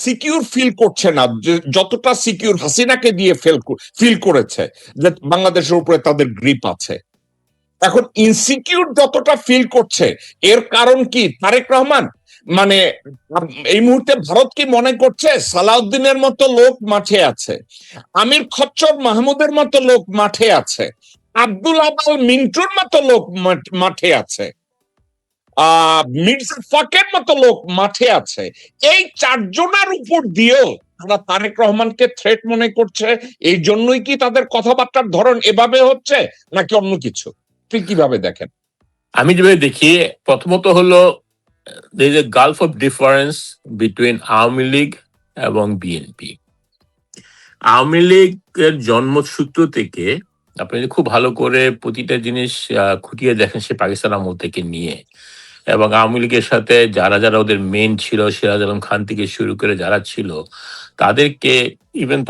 Secure feel করছে না, যতটা সিকিউর হাসিনাকে দিয়ে ফিল করেছে যে বাংলাদেশের উপরে তাদের গ্রিপ আছে। এখন ইনসিকিউর যতটা ফিল করছে, এর কারণ কি? তারেক রহমান মানে এই মুহূর্তে ভারত কি মনে করছে সালাউদ্দিনের মতো লোক মাঠে আছে, আমির খচ্চর মাহমুদের মতো লোক মাঠে আছে, আব্দুল আবাল মিন্টুর মতো লোক মাঠে আছে, মির্জা ফখরের মতো লোক মাঠে আছে, এই চারজনের উপর দিয়েও তারা তারেক রহমানকে থ্রেট মনে করছে? এই জন্যই কি তাদের কথাবার্তার ধরন এভাবে হচ্ছে, নাকি অন্য কিছু? আপনি কিভাবে দেখেন? আমি যেভাবে দেখি, প্রথমত হলো there is a gulf of difference between Awami League এবং বিএনপি। আওয়ামী লীগের জন্মসূত্র থেকে আপনি যদি খুব ভালো করে প্রতিটা জিনিস খুঁটিয়ে দেখেন, সে পাকিস্তান আমল থেকে নিয়ে, এবং আওয়ামী লীগের সাথে যারা যারা ওদের মেন ছিল, সিরাজ আলম খান থেকে শুরু করে যারা ছিল, তাদেরকে ইভেন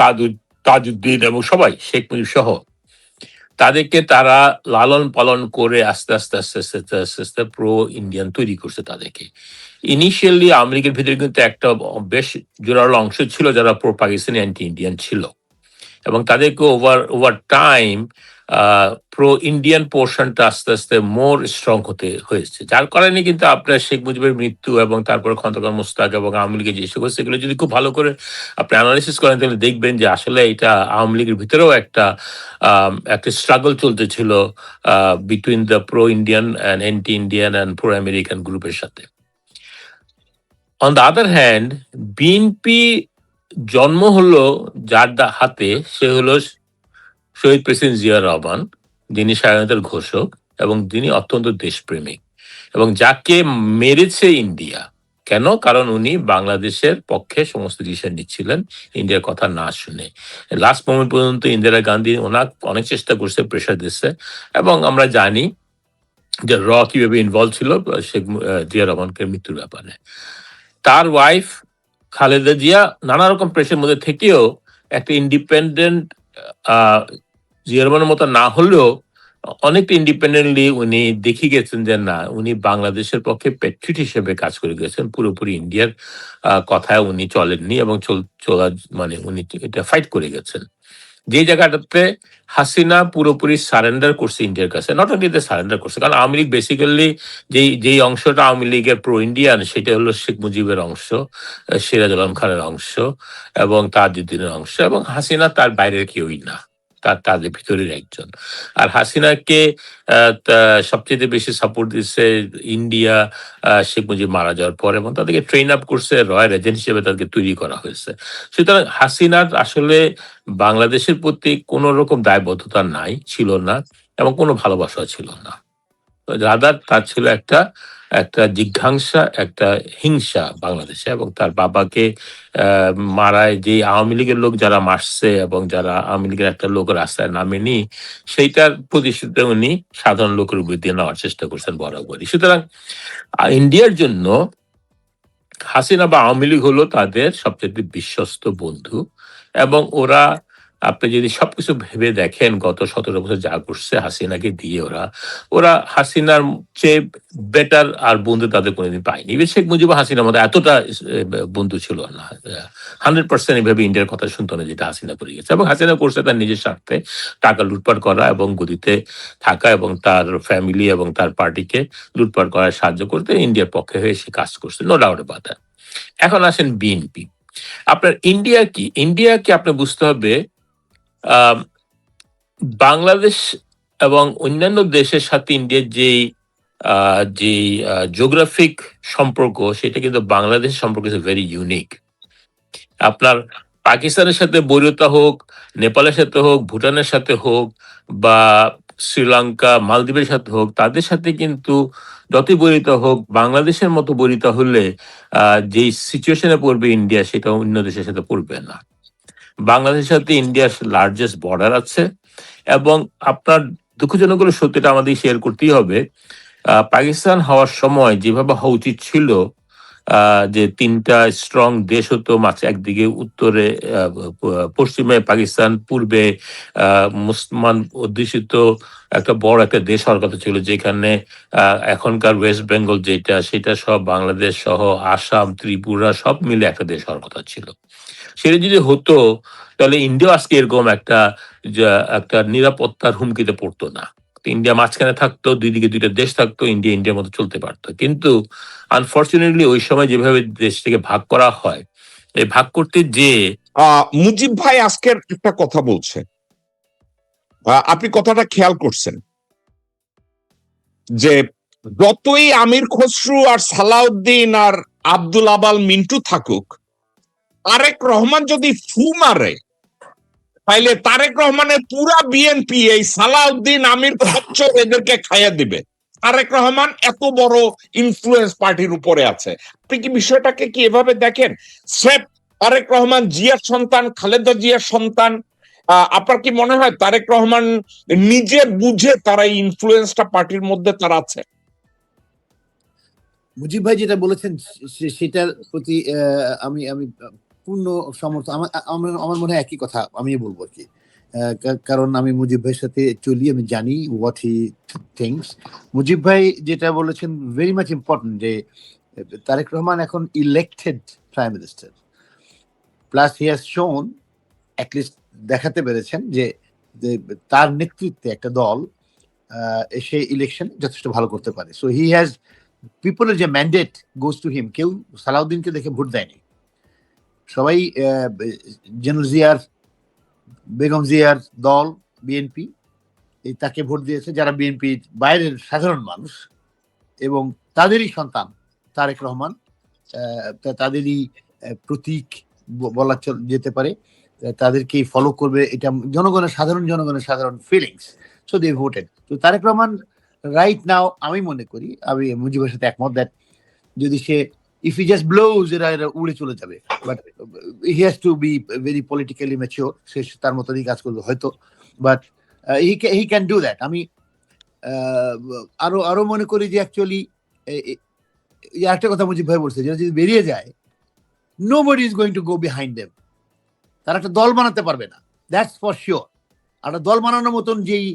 তাজউদ্দিন এবং সবাই, শেখ মুজিব সহ, তাদেরকে তারা লালন পালন করে আস্তে আস্তে আস্তে আস্তে আস্তে আস্তে আস্তে প্রো ইন্ডিয়ান তৈরি করছে তাদেরকে। ইনিশিয়ালি আওয়ামী লীগের ভিতরে কিন্তু একটা বেশ জোরালো অংশ ছিল যারা প্রো পাকিস্তানি অ্যান্টি ইন্ডিয়ান ছিল, এবং তাদেরকে ওভার টাইম প্রো ইন্ডিয়ান পোর্শনটা আস্তে আস্তে মোর স্ট্রং হতে হয়েছে, যার কারণে কিন্তু আপনার শেখ মুজিবের মৃত্যু এবং তারপরে খন্দকার মোশতাক এবং আওয়ামী লীগের যেসব হচ্ছে, সেগুলো যদি খুব ভালো করে আপনি অ্যানালিসিস করেন তাহলে দেখবেন যে আসলে এটা আওয়ামী লীগের ভিতরেও একটা স্ট্রাগল চলতেছিল between the pro Indian and anti Indian and pro American গ্রুপের সাথে। On the other hand, BNP জন্ম হলো যার হাতে, সে হলো শহীদ প্রেসিডেন্ট জিয়া রহমান, যিনি স্বাধীনতার ঘোষক এবং যিনি অত্যন্ত দেশপ্রেমিক, এবং যাকে মেরেছে ইন্ডিয়া। কেন? কারণ উনি বাংলাদেশের পক্ষে সমস্ত ডিসিশন নিচ্ছিলেন ইন্ডিয়ার কথা না শুনে। লাস্ট মোমেন্ট পর্যন্ত ইন্দিরা গান্ধী ওনাকে অনেক চেষ্টা করছে, প্রেশার দিচ্ছে, এবং আমরা জানি যে কিভাবে ইনভলভ ছিল শেখ জিয়া রহমানকে মৃত্যুর ব্যাপারে। তার ওয়াইফ খালেদা জিয়া নানা রকম প্রেশার মধ্যে থেকেও একটা ইন্ডিপেন্ডেন্ট জিয়া রহমানের মতো না হলেও অনেকটা ইন্ডিপেন্ডেন্টলি উনি দেখে গেছেন যে না, উনি বাংলাদেশের পক্ষে প্যাট্রিয়ট হিসেবে কাজ করে গেছেন, পুরোপুরি ইন্ডিয়ার কথায় উনি চলেননি, এবং চলা মানে উনি এটা ফাইট করে গেছেন। যে জায়গাটাতে হাসিনা পুরোপুরি সারেন্ডার করছে ইন্ডিয়ার কাছে, নট অনলি সারেন্ডার করছে, কারণ আওয়ামী লীগ বেসিক্যালি যেই অংশটা আওয়ামী লীগের প্রো ইন্ডিয়ান, সেটা হলো শেখ মুজিবের অংশ, সিরাজ আলম খানের অংশ এবং তাজউদ্দিনের অংশ, এবং হাসিনা তার বাইরের কেউই না, তাদের ভিতরের একজন। আর হাসিনাকে সবচেয়ে বেশি সাপোর্ট দিচ্ছে ইন্ডিয়া শেখ মুজিব মারা যাওয়ার পর, এবং তাদেরকে ট্রেন আপ করছে, রয়্যাল এজেন্ট হিসেবে তাদেরকে তৈরি করা হয়েছে। সুতরাং হাসিনার আসলে বাংলাদেশের প্রতি কোনো রকম দায়বদ্ধতা নাই, ছিল না, এবং কোনো ভালোবাসা ছিল না। রাদার তার ছিল একটা একটা জিজ্ঞাসা, একটা হিংসা বাংলাদেশে, এবং তার বাবাকে মারায় যে আওয়ামী লীগের লোক যারা মারছে এবং যারা আওয়ামী লীগের একটা লোক রাস্তায় নামেনি, সেইটার প্রতিশোধ উনি সাধারণ লোকের উপর দিয়ে নেওয়ার চেষ্টা করছেন বরাবরই। সুতরাং ইন্ডিয়ার জন্য হাসিনা বা আওয়ামী লীগ হলো তাদের সবচেয়ে বিশ্বস্ত বন্ধু, এবং ওরা, আপনি যদি সবকিছু ভেবে দেখেন গত 17 বছর যা করছে হাসিনাকে দিয়ে, ওরা হাসিনার চেয়ে বেটার আর বন্ধু তাদের কোনোদিন পায়নি। শেখ মুজিব হাসিনার মধ্যে এতটা বন্ধু ছিল না, 100% এইভাবে ইন্ডিয়ার কথা শুনতো না যেটা হাসিনা করে গেছে, এবং হাসিনা করছে তার নিজের স্বার্থে টাকা লুটপাট করা এবং গদিতে থাকা এবং তার ফ্যামিলি এবং তার পার্টিকে লুটপাট করার সাহায্য করতে ইন্ডিয়ার পক্ষে হয়ে সে কাজ করছে, নো ডাউট অ্যাবাউট দ্যাট। এখন আসেন বিএনপি। আপনার ইন্ডিয়াকে আপনি বুঝতে হবে বাংলাদেশ এবং অন্যান্য দেশের সাথে ইন্ডিয়ার যে জিওগ্রাফিক সম্পর্ক, সেটা কিন্তু বাংলাদেশের সম্পর্ক ইজ ভেরি ইউনিক। আপনার পাকিস্তানের সাথে বৈরতা হোক, নেপালের সাথে হোক, ভুটানের সাথে হোক, বা শ্রীলঙ্কা, মালদ্বীপের সাথে হোক, তাদের সাথে কিন্তু যতই বৈরিতা হোক, বাংলাদেশের মতো বৈরিতা হলে যে সিচুয়েশনে পড়বে ইন্ডিয়া, সেটা অন্য দেশের সাথে পড়বে না। বাংলাদেশের সাথে ইন্ডিয়ার লার্জেস্ট বর্ডার আছে, এবং আপনার দুঃখজনক হলে সত্যিটা আমাদের শেয়ার করতেই হবে, পাকিস্তান হওয়ার সময় যেভাবে হওয়া উচিত ছিল, যে তিনটা স্ট্রং দেশ হতো একদিকে উত্তরে পশ্চিমে পাকিস্তান, পূর্বে মুসলমান অধ্যুষিত একটা বড় একটা দেশ হওয়ার কথা ছিল, যেখানে এখনকার ওয়েস্ট বেঙ্গল যেটা সেটা সব বাংলাদেশ সহ আসাম, ত্রিপুরা সব মিলে একটা দেশ হওয়ার কথা ছিল। সেটা যদি হতো তাহলে ইন্ডিয়া আজকে এরকম একটা নিরাপত্তার হুমকিতে পড়তো না। তো ইন্ডিয়া মাঝখানে থাকতো, দুই দিকে দুইটা দেশ থাকতো, ইন্ডিয়া ইন্ডিয়ার মতো চলতে পারতো। কিন্তু আনফরচুনেটলি ওই সময় যেভাবে দেশটাকে ভাগ করা হয়, এই ভাগ করতে যে মুজিব ভাই আজকের একটা কথা বলছে, আপনি কথাটা খেয়াল করছেন যে যতই আমির খসরু আর সালাউদ্দিন আর আব্দুল আবাল মিন্টু থাকুক, তারেক রহমান যদি ফু মারে তাইলে তারেক রহমানের পুরা বিএনপি এই সালাউদ্দিন আমির খচ্চর এদেরকে খাইয়া দিবে। তারেক রহমান এত বড় ইনফ্লুয়েন্স পার্টির উপরে আছে। আপনি কি বিষয়টাকে কি এভাবে দেখেন? স্রেফ তারেক রহমান জিয়ার সন্তান, খালেদা জিয়ার সন্তান, আপনার কি মনে হয় তারেক রহমান নিজে বুঝে তারা এই ইনফ্লুয়েন্সটা পার্টির মধ্যে তার আছে? মুজিব ভাই যেটা বলেছেন সেটার প্রতি আমি আমি পূর্ণ সমর্থন। আমার মনে হয় একই কথা আমি বলবো আর কি, কারণ আমি মুজিব ভাইয়ের সাথে চলি, আমি জানি হোয়াট হি থিংস। মুজিব ভাই যেটা বলেছেন ভেরি মাচ ইম্পর্টেন্ট, যে তারেক রহমান এখন elected prime minister, plus he has শোন, অ্যাটলিস্ট দেখাতে পেরেছেন যে তার নেতৃত্বে একটা দল এসে ইলেকশন যথেষ্ট ভালো করতে পারে। সো হি হ্যাজ পিপলের যে ম্যান্ডেট গোজ টু হিম। কেউ সালাউদ্দিনকে দেখে ভোট দেয়নি, সবাই জেনারেল জিয়ার, বেগম জিয়ার দল বিএনপি তাকে ভোট দিয়েছে, যারা বিএনপির বাইরের সাধারণ মানুষ এবং তাদেরই সন্তান তারেক রহমান, তাদেরই প্রতীক বলা যেতে পারে, তাদেরকেই ফলো করবে, এটা জনগণের সাধারণ ফিলিংস। So they voted. তো তারেক রহমান রাইট নাও, আমি মনে করি, আমি মুজিবের সাথে একমত, দ্যাট যদি সে ইফ হি জাস্ট ব্লোজ, এরা উড়ে চলে যাবে, but he has to be very politically mature, সে তার মতনই কাজ করবে হয়তো, but he can do that. আমি আরো মনে করি যে অ্যাকচুয়ালি একটা কথা মুজিব ভাই বলছে, যে যদি বেরিয়ে যায়, nobody is going to go behind them. তারা একটা দল বানাতে পারবে না, দ্যাটস ফর শিওর। একটা দল বানানোর মতন যেই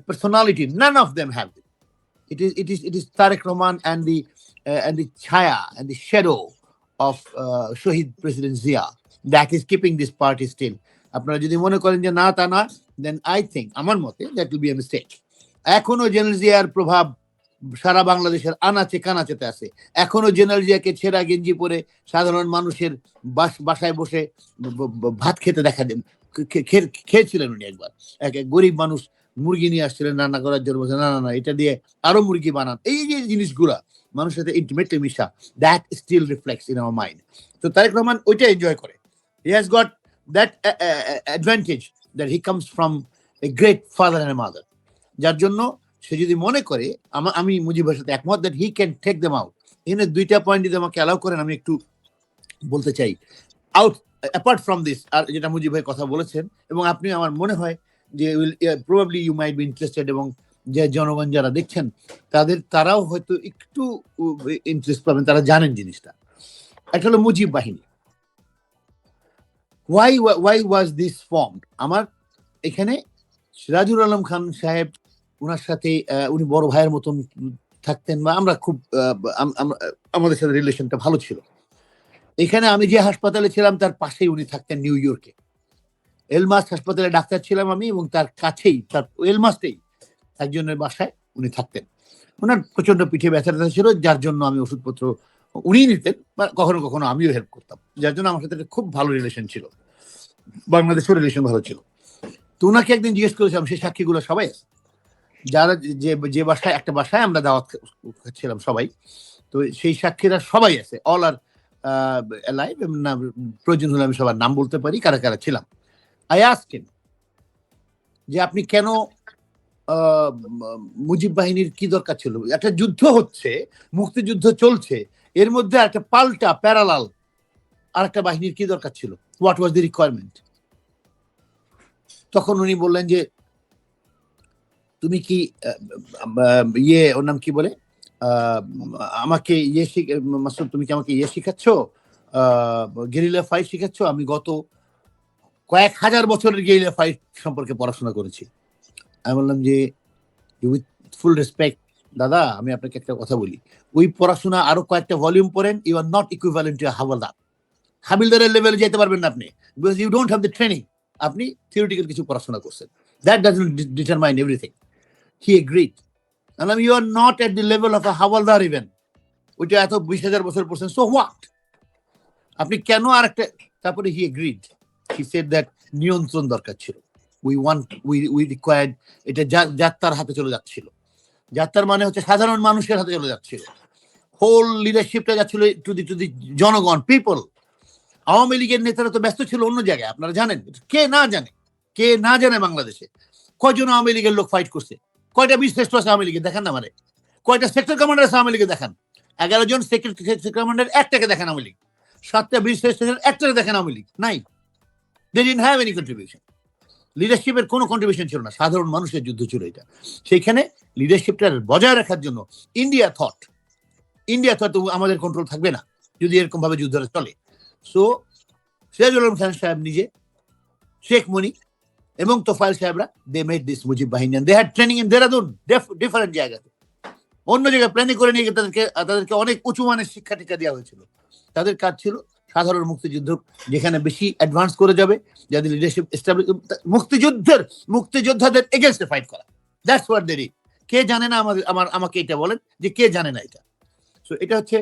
personality, none of them have it. It is Tariq Rahman and the chaya and the shadow of Shahid President Zia that is keeping this party still. আপনারা যদি মনে করেন যে না তা না, then I think, আমার মতে, that will be a mistake. এখনো জেনারেল জিয়ার প্রভাব সারা বাংলাদেশের আনাচে কানাচেতে আছে। এখনো জেনারেল জিয়াকে ছেঁড়া গেঞ্জি পরে সাধারণ মানুষের বাসায় বসে ভাত খেতে দেখা দেন, খেয়েছিলেন উনি একবার। এক গরিব মানুষ মুরগি নিয়ে আসছিলেন রান্না করার জন্য, বলছে না না না, এটা দিয়ে আরো মুরগি বানান। এই যে জিনিসগুলা মানুষের সাথে ইন্টিমেটলি মিশা, that still reflects in our mind. তো তারেক রহমান ওইটা এনজয় করে। He has got that advantage, that he comes from a great father and mother, যার জন্য সে যদি মনে করে, আমি মুজিবের সাথে একমত, that he can take them out. এখানে দুইটা পয়েন্ট যদি আমাকে অ্যালাউ করেন, আমি একটু বলতে চাই। আউট অ্যাপার্ট ফ্রম দিস, আর যেটা মুজিব ভাই কথা বলেছেন, এবং আপনি, আমার মনে হয় যে probably you might be interested, এবং যে জনগণ যারা দেখছেন তারাও হয়তো একটু ইন্টারেস্ট পাবেন, তারা জানেন জিনিসটা। একটা হলো মুজিব বাহিনী। Why was this formed? আমার এখানে সিরাজুল আলম খান সাহেব, ওনার সাথে উনি বড় ভাইয়ের মতন থাকতেন, বা আমরা খুব আমাদের সাথে রিলেশনটা ভালো ছিল। এখানে আমি যে হাসপাতালে ছিলাম তার পাশেই উনি থাকতেন, নিউ ইয়র্কে এলমাস হাসপাতালে ডাক্তার ছিলাম আমি, এবং তার কাছেই, তার এলমাসতেই একজনের বাসায় উনি থাকতেন। ওনার প্রচন্ড পিঠে ব্যথা ছিল, যার জন্য আমি ওষুধপত্র উনি নিতেন, বা কখনো কখনো আমিও হেল্প করতাম, যার জন্য আমার সাথে খুব ভালো রিলেশন ছিল, বাংলাদেশের রিলেশন ভালো ছিল। তো ওনাকে একদিন জিজ্ঞেস করেছিলাম, সেই সাক্ষীগুলো সবাই আছে, যারা যে বাসায়, একটা বাসায় আমরা দাওয়াত ছিলাম সবাই, তো সেই সাক্ষীরা সবাই আছে, অল আর লাইভ। প্রয়োজন হলে আমি সবার নাম বলতে পারি, কারা কারা ছিলাম। I asked him যে আপনি কেন, মুজিব বাহিনীর কি দরকার ছিল? একটা যুদ্ধ হচ্ছে, মুক্তিযুদ্ধ চলছে, এর মধ্যে একটা পাল্টা প্যারালাল আর একটা বাহিনীর কি দরকার ছিল? What was the requirement? তখন উনি বললেন যে তুমি কি ওর নাম কি বলে, আহ, আমাকে মাসুদ তুমি কি আমাকে শিখাচ্ছ, গেরিলা ফাইট শিখাচ্ছ? আমি গত কয়েক হাজার বছরের গেরিলা ফাইট সম্পর্কে পড়াশোনা করেছি। আমি বললাম যে উইথ ফুল রেসপেক্ট দাদা, আমি আপনাকে একটা কথা বলি, ওই পড়াশোনা আরো কয়েকটা ভলিউম পড়েন, you are not equivalent to havildar. হাবিলদারের লেভেলে যেতে পারবেন না আপনি, because you don't have the training. আপনি থিওরিটিক্যাল কিছু পড়াশোনা করছেন, that doesn't determine everything. He agreed. বললাম you are not at the level of a havildar even. ওইটা এত 20,000 বছর পড়ছেন, সো হোয়াট? আপনি কেন আর একটা? তারপরে হি এগ্রিড, হি সেড দ্যাট নিয়ন্ত্রণ দরকার ছিল। উই রিকোয়ার্ড, এটা যাত্রার হাতে চলে যাচ্ছিল। যাত্রার মানে হচ্ছে সাধারণ মানুষের হাতে চলে যাচ্ছিল। হোল লিডারশিপটা যাচ্ছিল টু দি জনগণ, পিপল। আওয়ামী লীগের নেতারা তো ব্যস্ত ছিল অন্য জায়গায়, আপনারা জানেন। কে না জানে বাংলাদেশে কয়জন আওয়ামী লীগের লোক ফাইট করছে? কয়টা বীরশ্রেষ্ঠ আছে আওয়ামী লীগের? দেখান না মানে। কয়টা সেক্টর কমান্ডার আছে আওয়ামী লীগের? দেখান। 11 জন সেক্টর কমান্ডার, একটাকে দেখেন আওয়ামী লীগ। 7টা বীরশ্রেষ্ঠ, একটাকে দেখেন আওয়ামী লীগ। নাই, they didn't have any contribution. লিডারশিপের কোনো কন্ট্রিবিউশন ছিল না, সাধারণ মানুষের যুদ্ধ ছিল এটা। সেইখানে লিডারশিপটা বজায় রাখার জন্য ইন্ডিয়া থট আমাদের কন্ট্রোল থাকবে না যদি এরকম ভাবে যুদ্ধটা চলে। সো সিরাজুল আলম খান সাহেব নিজে, শেখ মনি এবং তোফায়েল সাহেবরা, they made this Mujib Bahini. They had training in Dehradun, different জায়গাতে, অন্য জায়গায় প্ল্যানিং করে নিয়ে তাদেরকে অনেক উঁচু মানের শিক্ষা টিকা দেওয়া হয়েছিল। তাদের কাজ ছিল সাধারণ মুক্তিযুদ্ধ যেখানে বেশি অ্যাডভান্স করে যাবে, যাদের লিডারশিপ এস্টাবলিশ, মুক্তিযোদ্ধাদের এগেনস্টে ফাইট করা। That's what they did. কে জানে না? আমাকে এটা বলেন যে কে জানে না এটা। সো এটা হচ্ছে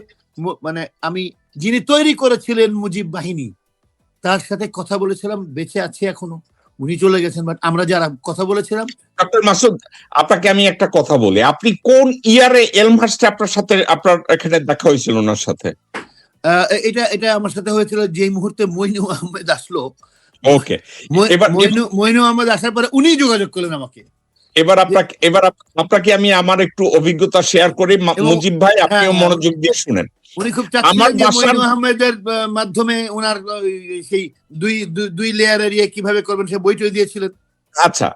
মানে আমি, যিনি তৈরি করেছিলেন মুজিব বাহিনী, তার সাথে কথা বলেছিলাম, বেঁচে আছে এখনো। উনি চলে গেছেন, বাট আমরা যারা কথা বলেছিলাম। ডক্টর মাসুদ, আপনাকে আমি একটা কথা বলি, আপনি কোন ইয়ারে এলমহার্স্টে আপনার এখানে দেখা হয়েছিল ওনার সাথে? এটা আমার সাথে হয়েছিল যে মুহূর্তে মইনু আহমেদ আসলো। ওকে, এবার মইনু আহমেদ আসার পরে উনি যোগাযোগ করলেন আমাকে। এবার আপনাকে আমি আমার একটু অভিজ্ঞতা শেয়ার করি। মুজিব ভাই, আপনিও মনোযোগ দিয়ে শুনেন। উনি খুব চাচ্ছিলেন যে মইনু আহমেদের মাধ্যমে ওনার সেই দুই লেয়ারের কিভাবে করবেন সে বইটই দিয়েছিলেন। আচ্ছা,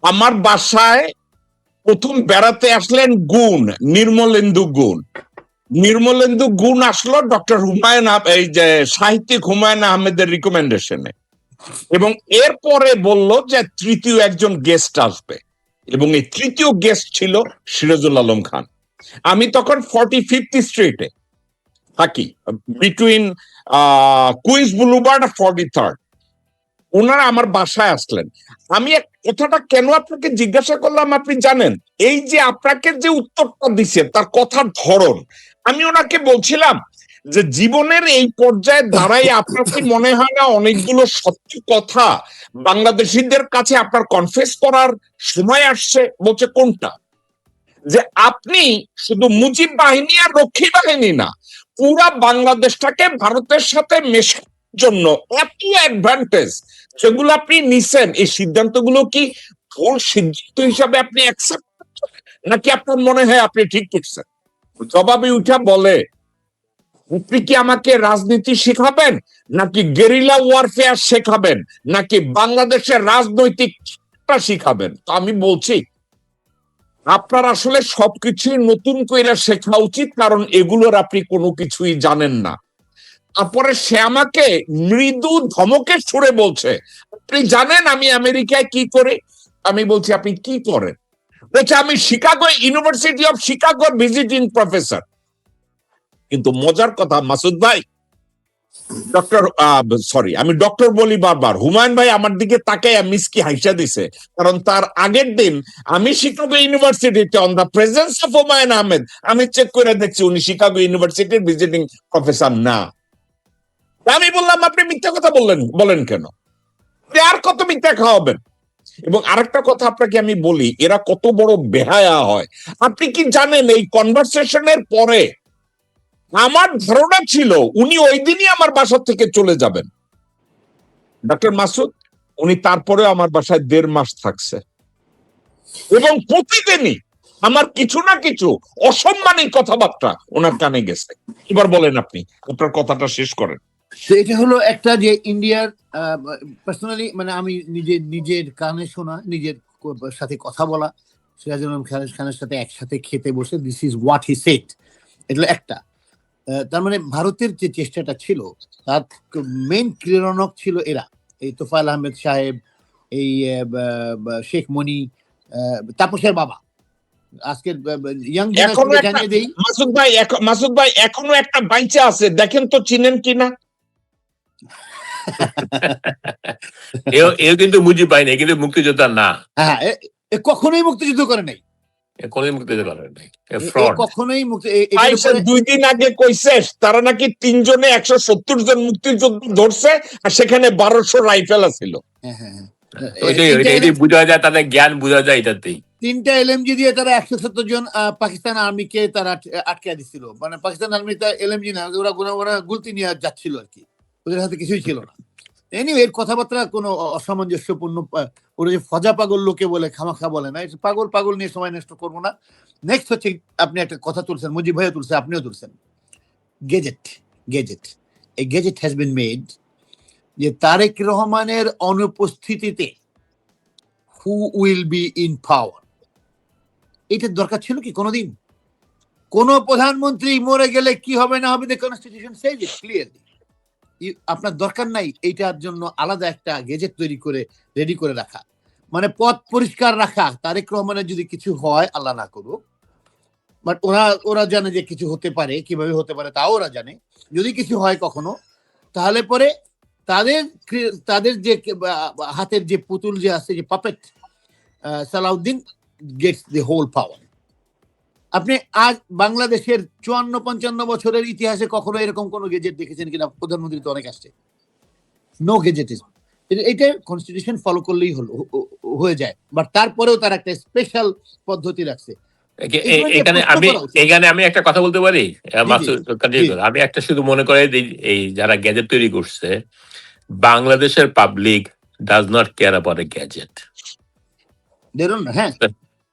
আমার বাসায় প্রথম বেড়াতে আসলেন নির্মলেন্দু গুণ আসলো ডক্টর হুমায়ুন, এই যে সাহিত্যিক হুমায়ুন আহমেদের রিকমেন্ডেশনে, এবং এরপরে বলল যে তৃতীয় একজন গেস্ট আসবে, এবং এই তৃতীয় গেস্ট ছিল সিরাজুল আলম খান। আমি তখন 45th স্ট্রিটে থাকি, বিটুইন কুইন্স বুলভার্ড আর 43rd। ওনারা আমার বাসায় আসলেন। আমি এক কথাটা কেন আপনাকে জিজ্ঞাসা করলাম আপনি জানেন? এই যে আপনাকে যে উত্তরটা দিচ্ছে তার কথার ধরন, আমি ওনাকে বলছিলাম যে জীবনের এই পর্যায়ে দাঁড়াই আপনার কি মনে হয় না অনেকগুলো সত্যি কথা বাংলাদেশিদের কাছে আপনার কনফেস করার সময় আসছে? বলছে কোনটা? যে আপনি শুধু মুজিব বাহিনী আর রক্ষী বাহিনী না, পুরা বাংলাদেশটাকে ভারতের সাথে মেশার জন্য এত অ্যাডভান্টেজ যেগুলো আপনি নিছেন, এই সিদ্ধান্তগুলো কি ভুল সিদ্ধান্ত হিসাবে আপনি অ্যাকসেপ্ট করছেন, নাকি আপনার মনে হয় আপনি ঠিক করছেন? জবাবে উঠা বলে, আপনি কি আমাকে রাজনীতি শেখাবেন, নাকি গেরিলা ওয়ারফেয়ার শেখাবেন, নাকি বাংলাদেশের রাজনৈতিক শিখাবেন? তো আমি বলছি আপনার আসলে সবকিছুই নতুন করে শেখা উচিত, কারণ এগুলোর আপনি কোনো কিছুই জানেন না। তারপরে সে আমাকে মৃদু ধমকে সুরে বলছে, আপনি জানেন আমি আমেরিকায় কি করি? আমি বলছি আপনি কি করেন? বলছে আমি ইউনিভার্সিটি অফ শিকাগোর ভিজিটিং প্রফেসর। কিন্তু মজার কথা মাসুদ ভাই, আমি ডক্টর বলি বারবার, হুমায়ুন ভাই আমার দিকে তাকায় মিসকি হাইসা দিছে, কারণ তার আগের দিন আমি শিকাগো ইউনিভার্সিটিতে on the presence of Humayun Ahmed আমি চেক করে দেখছি উনি শিকাগো ইউনিভার্সিটির ভিজিটিং প্রফেসর না। আমি বললাম আপনি মিথ্যা কথা বলেন কেন? আর কত মিথ্যা খাওয়াবেন? এবং আরেকটা কথা আপনাকে আমি বলি, এরা কত বড় বেহায়া হয়। আপনি কি জানেন এই কনভারসেশনের পরে আমার ধারণা ছিল উনি ওই দিনই আমার বাসা থেকে চলে যাবেন, ডক্টর মাসুদ। উনি তারপরে আমার বাসায় 1.5 মাস থাকছে, এবং প্রতিদিনই আমার কিছু না কিছু অসম্মানী কথাবার্তা ওনার কানে গেছে। এবার বলেন, আপনি আপনার কথাটা শেষ করেন। এটা হলো একটা যে ইন্ডিয়ার পার্সোনালি, মানে আমি নিজের কানে শোনা, নিজের সাথে কথা বলা, সিরাজুল আলম খানের সাথে একসাথে খেতে বসে this is what he said. এটা একটা তার মানে ভারতের যে চেষ্টাটা ছিল তার মেইন প্রেরণক ছিল এরা, এই তোফায়েল আহমেদ সাহেব, এই শেখ মনি, তাপসের বাবা। আজকের ইয়াং এখনো জেনারেশনকে একটা জানিয়ে দেই, মাসুদ ভাই এখনো একটা বাইচা আছে, দেখেন তো চিনেন কিনা। এও কিন্তু মুজিব বাহিনী, কিন্তু মুক্তিযোদ্ধা না, হ্যাঁ এ কখনোই মুক্তিযুদ্ধ করে নাই, কোনোদিন মুক্তিযোদ্ধা করে নাই, এ ফ্রড। কখনোই ভাই এটার সে উপরে 2 দিন আগে কইছে তারা নাকি 3 জনে 170 জন মুক্তিযোদ্ধা ধরছে, আর সেখানে 1200 রাইফেল আছিল। হ্যাঁ হ্যাঁ হ্যাঁ এটাই বোঝা যায়, তাদের জ্ঞান বোঝা যায় এটাতেই। 3টা এলএমজি দিয়ে তারা 170 জন পাকিস্তান আর্মিকে তারা আটকে দিছিল। মানে পাকিস্তান আর্মি তা এলএমজি না, ওরা গুলতি নিয়ে যাচ্ছিল আর কি, ওদের হাতে কিছুই ছিল না। এনিওয়ে এর কথাবার্তা কোনো অসামঞ্জস্যপূর্ণ, ওরা যে ফজা পাগল লোকে বলে খামাখা বলে না, পাগল পাগল নিয়ে সময় নষ্ট করবো না। নেক্সট হচ্ছে, আপনি একটা কথা তুলছেন, মুজিব ভাইও তুলছে, আপনিও তুলছেন, গেজেট। এই গেজেট হ্যাজ বিন মেড যে তারেক রহমানের অনুপস্থিতিতে হু উইল বি ইন পাওয়ার। এটার দরকার ছিল কি কোনোদিন? কোন প্রধানমন্ত্রী মরে গেলে কি হবে না হবে, the constitution Sage it clearly. আপনার দরকার নাই এইটার জন্য আলাদা একটা গেজেট তৈরি করে রেডি করে রাখা, মানে পথ পরিষ্কার রাখা। তারেক রহমানের যদি কিছু হয়, আল্লাহ না করুক, বাট ওরা জানে যে কিছু হতে পারে, কিভাবে হতে পারে তাও ওরা জানে। যদি কিছু হয় কখনো, তাহলে পরে তাদের যে হাতের যে পুতুল যে আছে, যে puppet, Salauddin gets the whole power. আপনি আজ বাংলাদেশের 54-55 বছরের ইতিহাসে কখনো এরকম কোন গেজেট দেখেছেন কিনা? প্রধানমন্ত্রী তো অনেক আসছে, নো গেজেটিজম। এটা কনস্টিটিউশন ফলো করলেই হয়ে যায়, বাট তারপরেও তার একটা স্পেশাল পদ্ধতি রাখছে। এখানে আমি একটা কথা বলতে পারি, আমি একটা শুধু মনে করে এই যারা গ্যাজেট তৈরি করছে, বাংলাদেশের public does not care about a gadget. হ্যাঁ,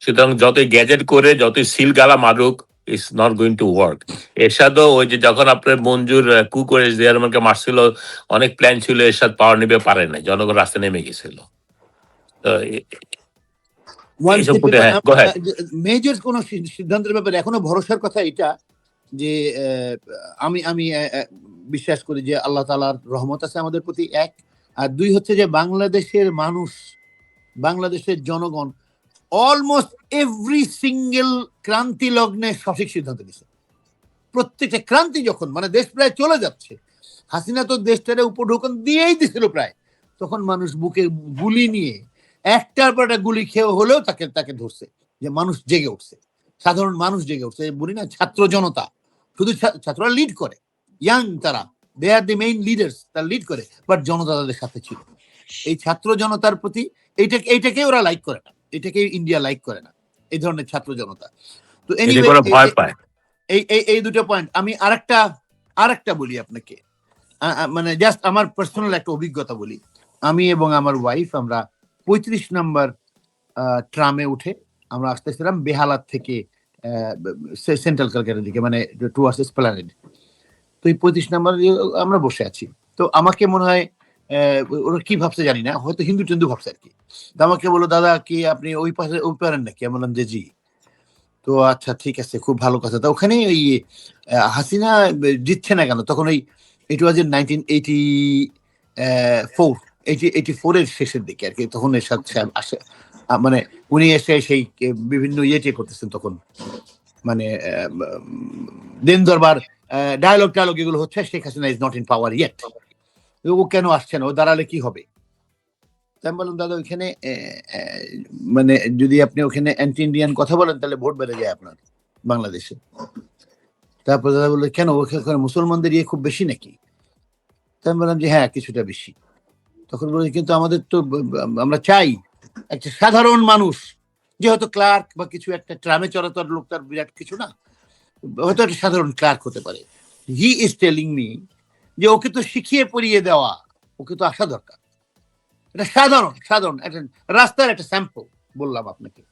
সুতরাং যতই গ্যাজেট করে, যতই সিল গালা মারুক, it's not going to work. এরশাদও ওই যে যখন আপনার মঞ্জুর কু করে জিয়ারমানকে মারছিল, অনেক প্ল্যান ছিল, এরশাদ পাওয়ার নিবে পারে নাই, জনগণ রাস্তায় নেমে গেছিল। তো মেজর কোন সিদ্ধান্তের ব্যাপারে এখনো ভরসার কথা এটা যে আমি বিশ্বাস করি যে আল্লাহ তাআলার রহমত আছে আমাদের প্রতি, এক। আর দুই হচ্ছে যে বাংলাদেশের মানুষ, বাংলাদেশের জনগণ অলমোস্ট এভরি সিঙ্গেল ক্রান্তি লগ্নে সঠিক সিদ্ধান্ত নিছে। প্রত্যেকটা ক্রান্তি যখন, মানে দেশ প্রায় চলে যাচ্ছে, হাসিনা তো দেশটারে উপঢৌকন দিয়েই দিছিল প্রায়, তখন মানুষ বুকে গুলি নিয়ে একটার পর একটা গুলি খেয়ে হলেও তাকে ধরছে, যে মানুষ জেগে উঠছে, সাধারণ মানুষ জেগে উঠছে। বলি না, ছাত্র জনতা, শুধু ছাত্ররা লিড করে, ইয়াং, তারা দে আর দি মেইন লিডার্স, তারা লিড করে, বাট জনতা তাদের সাথে ছিল। এই ছাত্র জনতার প্রতি এইটাকে ওরা লাইক করে না, এটাকে ইন্ডিয়া লাইক করে না, এই ধরনের ছাত্র জনতা। তো ভয় পায়। এই দুটো পয়েন্ট। আমি আরেকটা বলি আপনাকে, মানে জাস্ট আমার পার্সোনাল একটা অভিজ্ঞতা বলি। আমি এবং আমার ওয়াইফ, আমরা 35 নম্বর ট্রামে উঠে আমরা আসতেছিলাম বেহালার থেকে সেন্ট্রাল ক্যালকাটার দিকে, মানে টুয়ার্ডস এসপ্ল্যানেড। তো এই 35 নম্বর আমরা বসে আছি। তো আমাকে মনে হয় ওরা কি ভাবছে জানি না, হয়তো হিন্দু টিন্দু ভাবছে আর কি। তো আমাকে বললো, দাদা কি আপনি ওই পাশে ওই পারেন নাকি? আমি বললাম যে জি। তো আচ্ছা ঠিক আছে, খুব ভালো কথা। তো ওখানে ওই হাসিনা জিতছে না কেন তখন? ওই ইট ওয়াজ ইন 1984 এর শেষের দিকে আর কি, তখন এরশাদ সাহেব আসে, মানে উনি এসে সেই বিভিন্ন ইয়েটি করতেছেন তখন, মানে দিন দরবার ডায়ালগ এগুলো হচ্ছে, Sheikh Hasina is not in power yet. ও কেন আসছে না? ও দাঁড়ালে কি হবে? আমি বললাম, দাদা ওইখানে মানে যদি আপনি ওখানে অ্যান্টি ইন্ডিয়ান কথা বলেন তাহলে ভোট বেড়ে যায় আপনার বাংলাদেশে। তারপর দাদা বললো, কেন ওখানে মুসলমানদের ইয়ে খুব বেশি নাকি? আমি বললাম যে হ্যাঁ, কিছুটা বেশি। তখন বলি, কিন্তু আমাদের তো, আমরা চাই একটা সাধারণ মানুষ, যে হয়তো ক্লার্ক বা কিছু একটা ট্রামে চলাচল লোক, তার বিরাট কিছু না, হয়তো একটা সাধারণ ক্লার্ক হতে পারে। হি ইজ টেলিং মি যে ওকে তো শিখিয়ে পড়িয়ে দেওয়া, ওকে তো আসা দরকার। এটা সাধারণ একটা রাস্তার একটা স্যাম্পল বললাম আপনাকে।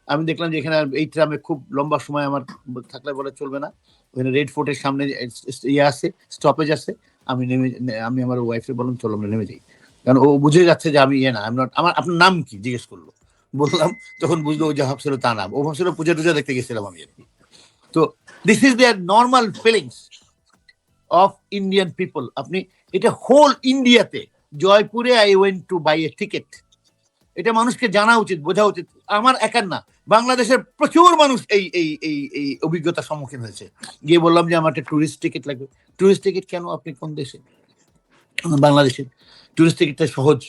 আমি দেখলাম যে এখানে এই ট্রামে খুব লম্বা সময় আমার থাকলে বলে চলবে না, ওখানে রেড ফোর্টের সামনে ইয়ে আছে, স্টপেজ আছে। আমি আমার ওয়াইফকে বললাম, চলো আমরা নেমে যাই, কারণ ও বুঝে যাচ্ছে যে আমি ইয়ে না, আমার আপনার নাম কি জিজ্ঞেস করলো। বললাম, তখন বুঝলো ও যা ভাবছিল তা না, ও ভাবছিল পূজা টুজা দেখতে গেছিলাম আমি আর কি। তো this is there normal feelings of Indian people. আপনি এটা হোল ইন্ডিয়াতে, জয়পুরে I went to buy a ticket, এটা মানুষকে জানা উচিত, বোঝা উচিত, আমার একার না, বাংলাদেশের প্রচুর মানুষ এই এই এই এই অভিজ্ঞতার সম্মুখীন হয়েছে। গিয়ে বললাম যে আমার একটা টুরিস্ট টিকিট লাগবে। টুরিস্ট টিকিট কেন, আপনি কোন দেশে? বাংলাদেশে। টুরিস্ট টিকিটটা সহজ।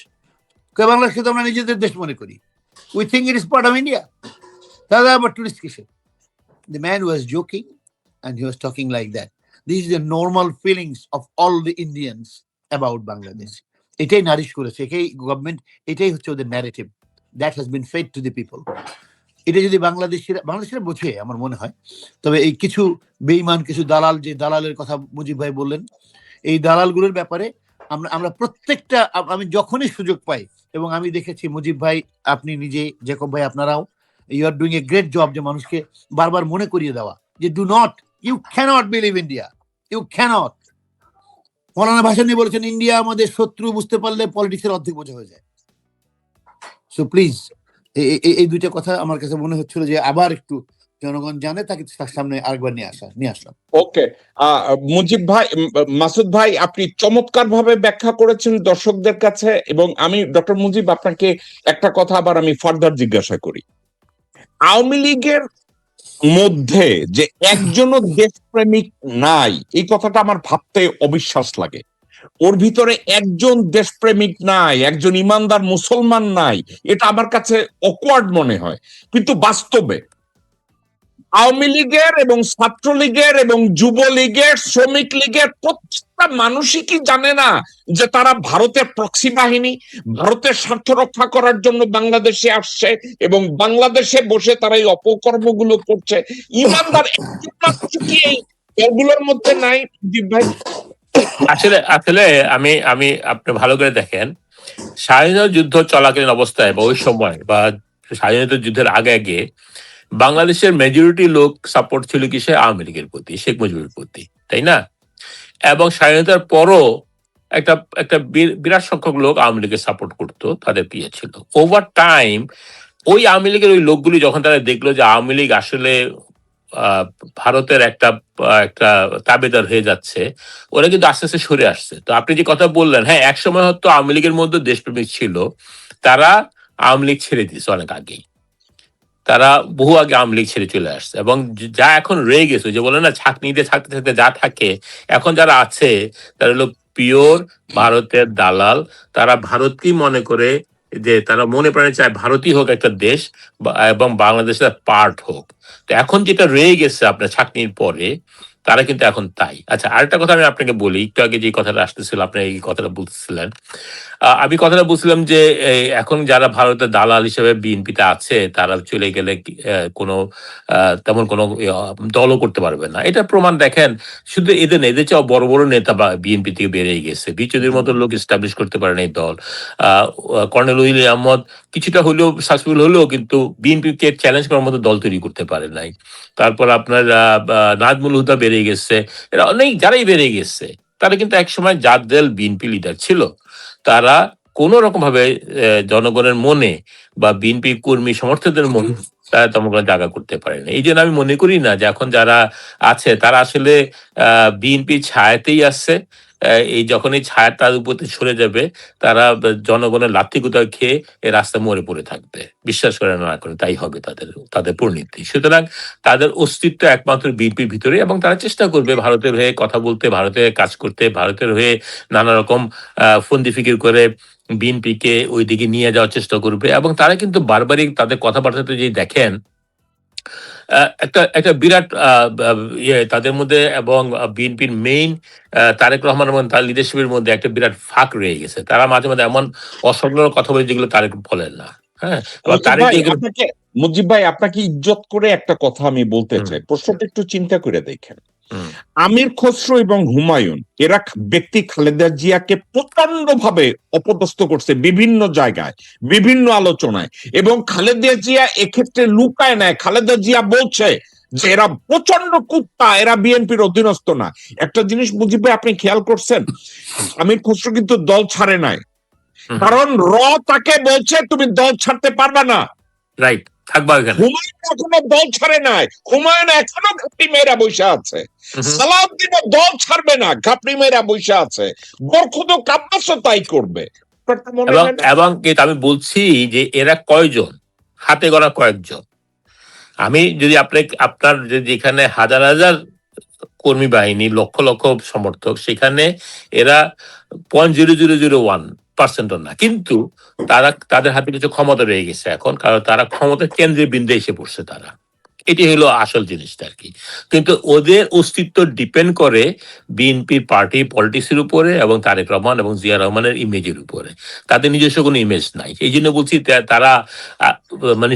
বাংলাদেশকে তো আমরা নিজেদের দেশ মনে করি, we think it is part of India, তাহলে আবার টুরিস্ট কিসে? The man was joking and he was talking like that. These are the normal feelings of all the Indians about Bangladesh. এটাই নারিশ করেছে, এটাই গভর্নমেন্ট, এটাই হচ্ছে ওদের narrative that has been fed to the people. এটা যদি বাংলাদেশিরা বোঝে আমার মনে হয়, তবে এই কিছু বেঈমান কিছু দালাল, যে দালালের কথা মুজিব ভাই বললেন, এই দালালগুলোর ব্যাপারে আমরা প্রত্যেকটা, আমি যখনই সুযোগ পাই, এবং আমি দেখেছি মুজিব ভাই, আপনি নিজে, জেকব ভাই, আপনারাও, you are doing a great job, যে মানুষকে বারবার মনে করিয়ে দেওয়া যে do not, you cannot believe India, you cannot. Maulana Bhasani বলেছেন ইন্ডিয়া আমাদের শত্রু, বুঝতে পারলে পলিটিক্সের অর্ধেক বোঝা হয়ে যায়। সো প্লিজ, এই দুইটা কথা আমার কাছে মনে হচ্ছিল যে আবার একটু জনগণ জানে, তাকে তার সামনে আরেকবার নিয়ে আসলাম। ওকে, মুজিব ভাই, মাসুদ ভাই, আপনি চমৎকার ভাবে ব্যাখ্যা করেছেন দর্শকদের কাছে, এবং আমি ডক্টর মুজিব আপনাকে একটা কথা আবার আমি ফার্দার জিজ্ঞাসা করি। আওয়ামী লীগের মধ্যে যে একজনও দেশপ্রেমিক নাই, এই কথাটা আমার ভাবতে অবিশ্বাস লাগে। ওর ভিতরে একজন দেশপ্রেমিক নাই, একজন ইমানদার মুসলমান নাই, এটা আমার কাছে অকওয়ার্ড মনে হয়। কিন্তু বাস্তবে আওয়ামী লীগের এবং ছাত্রলীগের এবং যুবলীগের, শ্রমিক লীগের প্রত্যেকটা মানুষই কি জানে না যে তারা ভারতের প্রক্সি বাহিনী, ভারতের স্বার্থ রক্ষা করার জন্য বাংলাদেশে আসছে, এবং বাংলাদেশে বসে তারা এই অপকর্মগুলো করছে? ইমানদার একজন মানুষ কি এই দলগুলোর মধ্যে নাই? দীপ ভাই, আসলে আসলে আমি আমি আপনি ভালো করে দেখেন, স্বাধীনতা যুদ্ধ চলাকালীন অবস্থায় বা ওই সময় বা স্বাধীনতা যুদ্ধের আগে আগে বাংলাদেশের মেজরিটি লোক সাপোর্ট ছিল কিসে? আওয়ামী লীগের প্রতি, শেখ মুজিবের প্রতি, তাই না? এবং স্বাধীনতার পরও একটা একটা বিরাট সংখ্যক লোক আওয়ামী লীগের সাপোর্ট করতো, তাদের প্রিয় ছিল। ওভার টাইম ওই আওয়ামী লীগের ওই লোকগুলি যখন তারা দেখলো যে আওয়ামী লীগ আসলে ভারতের একটা একটা তাবেদার হয়ে যাচ্ছে, ওরা কিন্তু আস্তে আস্তে সরে আসছে। তো আপনি যে কথা বললেন, হ্যাঁ, একসময় হয়তো আওয়ামী লীগের মধ্যে দেশপ্রেমিক ছিল, তারা আওয়ামী লীগ ছেড়ে দিয়েছে অনেক আগেই, তারা বহু আগে আওয়ামী লীগ ছেড়ে চলে আসছে। এবং যা এখন রয়ে গেছে, যে বলে না ছাঁকনিতে থাকতে থাকতে যা থাকে, এখন যারা আছে তারা হলো পিওর ভারতের দালাল। তারা ভারতকেই মনে করে যে, তারা মনে প্রাণে চায় ভারতই হোক একটা দেশ, এবং বাংলাদেশের পার্ট হোক। তো এখন যেটা রয়ে গেছে আপনার ছাঁকনির পরে, তারা কিন্তু এখন তাই। আচ্ছা, আরেকটা কথা আমি আপনাকে বলি, একটু আগে যে কথাটা আসতেছিল, আপনি এই কথাটা বলতেছিলেন, আমি কথাটা বলছিলাম যে এখন যারা ভারতের দালাল হিসেবে বিএনপিতে আছে, তারা চলে গেলে কোনো তেমন কোনো দলও করতে পারবে না। এটা প্রমাণ দেখেন, শুধু এদের না, এদের চেয়ে বড় বড় নেতা বা বিএনপি থেকে বেরিয়ে গেছে। বিচুদির মতো লোক এস্টাবলিশ করতে পারেন এই দল। কর্নেল উইলি আহমদ কিছুটা হলেও সাকসেসফুল হলেও কিন্তু বিএনপিকে চ্যালেঞ্জ করার মতো দল তৈরি করতে পারে নাই। তারপর আপনার নাজমুল হুদা বেরিয়ে গেছে, এরা অনেক যারাই বেরিয়ে গেছে, তারা কিন্তু একসময় জাদ্দেল বিএনপি লিডার ছিল। তারা কোন রকম ভাবে জনগণের মনে বা বিএনপি কর্মী সমর্থকদের মনে তারা তেমন কোনো জায়গা করতে পারে না। এই জন্য আমি মনে করি না যে এখন যারা আছে তারা আসলে বিএনপি ছায়াতেই আসছে। এই যখন এই ছায়া তার উপর সরে যাবে, তারা জনগণের লাথি গুতা খেয়ে এই রাস্তা মরে পড়ে থাকবে। বিশ্বাস করে না করে তাই হবে তাদের তাদের পরিণতি। সুতরাং তাদের অস্তিত্ব একমাত্র বিএনপির ভিতরে, এবং তারা চেষ্টা করবে ভারতের হয়ে কথা বলতে, ভারতের কাজ করতে, ভারতের হয়ে নানা রকম ফন্দি ফিকির করে বিএনপিকে ওই দিকে নিয়ে যাওয়ার চেষ্টা করবে। এবং তারা কিন্তু বারবারই তাদের কথাবার্তাতে যে দেখেন, একটা একটা বিরাট ইয়ে তাদের মধ্যে, এবং বিএনপির মেইন তারেক রহমান এবং তার লিডারশিপের মধ্যে একটা বিরাট ফাঁক রয়ে গেছে। তারা মাঝে মাঝে এমন অসংলগ্ন কথা বলে যেগুলো তারেক বলেন না। হ্যাঁ, তারেক মুজিব ভাই, আপনাকে ইজ্জত করে একটা কথা আমি বলতে চাই, প্রশ্নটা একটু চিন্তা করে দেখেন। আমির খসরু এবং হুমায়ুন এরা ব্যক্তি খালেদা জিয়াকে প্রচন্ড ভাবে অপদস্থ করছে বিভিন্ন জায়গায়, বিভিন্ন আলোচনায়, এবং খালেদা জিয়া এক্ষেত্রে লুকায় নেয়। খালেদা জিয়া বলছে যে এরা প্রচন্ড কুত্তা, এরা বিএনপির অধীনস্থ না। একটা জিনিস মুজিব ভাই আপনি খেয়াল করছেন, আমির খসরু কিন্তু দল ছাড়ে নাই, কারণ তাকে বলছে তুমি দল ছাড়তে পারবে না, রাইট, থাকবা ওখানে। হুমায়ুন এখনো দল ছাড়ে নাই, হুমায়ুন এখনো ঘাপটি মেয়েরা বসে আছে, হুম। সালাউদ্দিনও দল ছাড়বে না, ঘাপটি মেয়েরা বসে আছে, বরখুদ কাব্বাসও তাই করবে। ব্যাপারটা মনে এবং হয় না? এবং কিন্তু আমি বলছি যে এরা কয়জন, হাতে গোনা কয়েকজন। আমি যদি আপনার যদি এখানে হাজার হাজার কর্মী বাহিনী, লক্ষ লক্ষ সমর্থক, সেখানে এরা 0.0001% না, কিন্তু তাদের হাতে কিছু ক্ষমতা রয়ে গেছে এখন, কারণ তারা ক্ষমতার কেন্দ্রের বিন্দু এসে পড়ছে তারা। এটি হলো আসল জিনিসটা আর কি। কিন্তু ওদের অস্তিত্ব ডিপেন্ড করে বিএনপির পার্টি পলিটিক্সের উপরে এবং তারেক রহমান এবং জিয়া রহমানের ইমেজের উপরে। তাদের নিজস্ব কোনো ইমেজ নাই, এই জন্য বলছি তারা মানে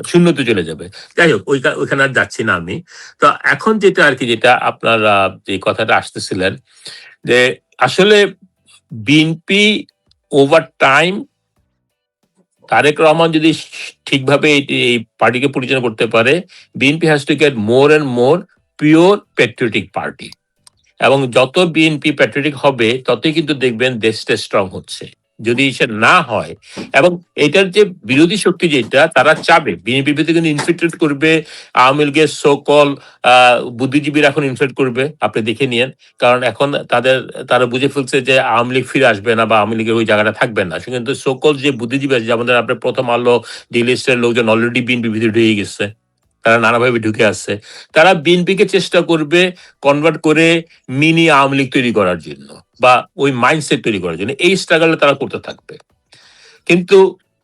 শূন্যতে চলে যাবে। যাই হোক, ওইখানে আর যাচ্ছি না আমি। তো এখন যেটা আর কি, যেটা আপনার যে কথাটা আসতেছিলেন, যে আসলে বিএনপি ওভার টাইম তারেক রহমান যদি ঠিকভাবে এই পার্টিকে পরিচালনা করতে পারে, BNP has to get more and more pure patriotic party. এবং যত বিএনপি প্যাট্রিয়টিক হবে, ততই কিন্তু দেখবেন দেশটা স্ট্রং হচ্ছে। যদি সে না হয়, এবং এটার যে বিরোধী শক্তি যেটা, তারা চাবে বিএনপির ভিতরে কিন্তু ইনফিল্ট্রেট করবে, আওয়ামী লীগের সোকল বুদ্ধিজীবীরা এখন ইনফিল্ট্রেট করবে, আপনি দেখে নিয়েন। কারণ এখন তারা বুঝে ফেলছে যে আওয়ামী লীগ ফিরে আসবে না, বা আওয়ামী লীগের ওই জায়গাটা থাকবে না। সে কিন্তু সোকল যে বুদ্ধিজীবী আছে, যেমন আপনার প্রথম আলো, ডিলিস্টের লোকজন অলরেডি বিএনপি ভিতরে ঢুকে গেছে, তারা নানাভাবে ঢুকে আসছে। তারা বিএনপিকে চেষ্টা করবে কনভার্ট করে মিনি আওয়ামী লীগ তৈরি করার জন্য, বা ওই মাইন্ডসেট তৈরি করার জন্য। এই স্ট্রাগলে তারা করতে থাকবে, কিন্তু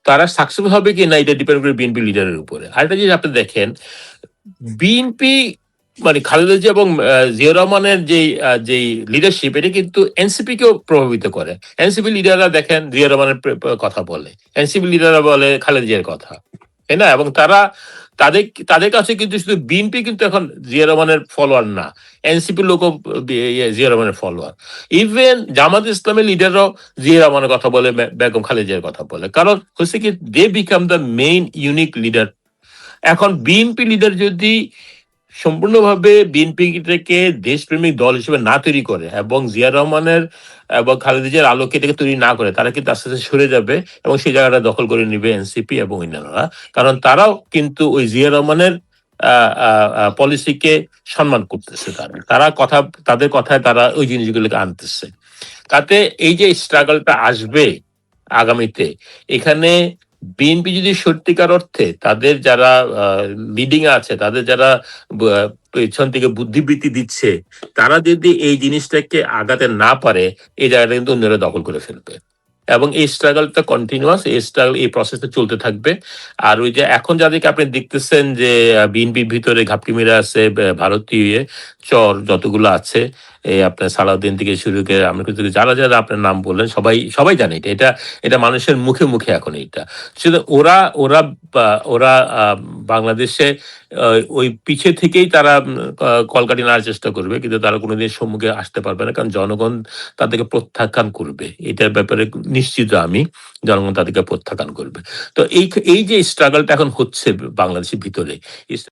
তারা সাকসেসফুল হবে কি না, এটা ডিপেন্ড করে বিএনপি লিডারের উপরে। আরেকটা জিনিস আপনি দেখেন, বিএনপি মানে খালেদা জিয়া এবং জিয়া রহমানের যে লিডারশিপ, এটা কিন্তু এনসিপি কেও প্রভাবিত করে। এনসিপি লিডাররা দেখেন জিয়া রহমানের কথা বলে, এনসিপি লিডাররা বলে খালেদা জিয়ার কথা, তাই না? এবং তাদের কাছে কিন্তু শুধু বিএনপি কিন্তু এখন জিয়া রহমানের ফলোয়ার না, এনসিপি লোকও জিয়া রহমানের ফলোয়ার। ইভেন জামাত ইসলামের লিডাররাও জিয়া রহমানের কথা বলে, বেগম খালেদা জিয়ার কথা বলে। কারণ হচ্ছে কি, they become the main unique leader. এখন বিএনপি লিডার যদি সম্পূর্ণভাবে বিএনপিটাকে দেশপ্রেমিক দল হিসেবে না তৈরি করে, এবং জিয়া রহমানের এবং খালেদা জিয়ার আলোকে এটাকে তৈরি না করে, তারা কিন্তু আস্তে আস্তে সরে যাবে এবং সেই জায়গাটা দখল করে নিবে এনসিপি এবং অন্যান্যরা। কারণ তারাও কিন্তু ওই জিয়া রহমানের পলিসিকে সম্মান করতেছে। তাদের কথায় তারা ওই জিনিসগুলোকে আনতেছে। তাতে এই যে স্ট্রাগলটা আসবে আগামীতে, এখানে বিএনপি যদি সত্যিকার অর্থে তাদের যারা লিডিং আছে, তাদের যারা পেছন থেকে বুদ্ধিবৃত্তি দিচ্ছে, তারা যদি এই জিনিসটাকে আগাতে না পারে, এই জায়গাটা কিন্তু অন্যরা দখল করে ফেলবে। এবং এই স্ট্রাগলটা কন্টিনিউয়াস, এই প্রসেসটা চলতে থাকবে। আর ওই যে এখন যাদেরকে আপনি দেখতেছেন যে বিএনপির ভিতরে ঘাপটি মেরে আছে, ভারতীয় চর যতগুলো আছে, এই আপনার সালাউদ্দিন থেকে শুরু করে আমরা কিন্তু যারা যারা আপনার নাম বললেন, সবাই জানে এটা মানুষের মুখে মুখে এখন। এটা শুধু ওরা বাংলাদেশে ওই পিছে থেকেই তারা কলকাঠি নাড়ার চেষ্টা করবে, কিন্তু তারা কোনোদিন সম্মুখে আসতে পারবে না, কারণ জনগণ তাদেরকে প্রত্যাখ্যান করবে। এটার ব্যাপারে নিশ্চিত আমি, জনগণ তাদেরকে প্রত্যাখ্যান করবে। তো এই যে স্ট্রাগলটা এখন হচ্ছে বাংলাদেশের ভিতরে,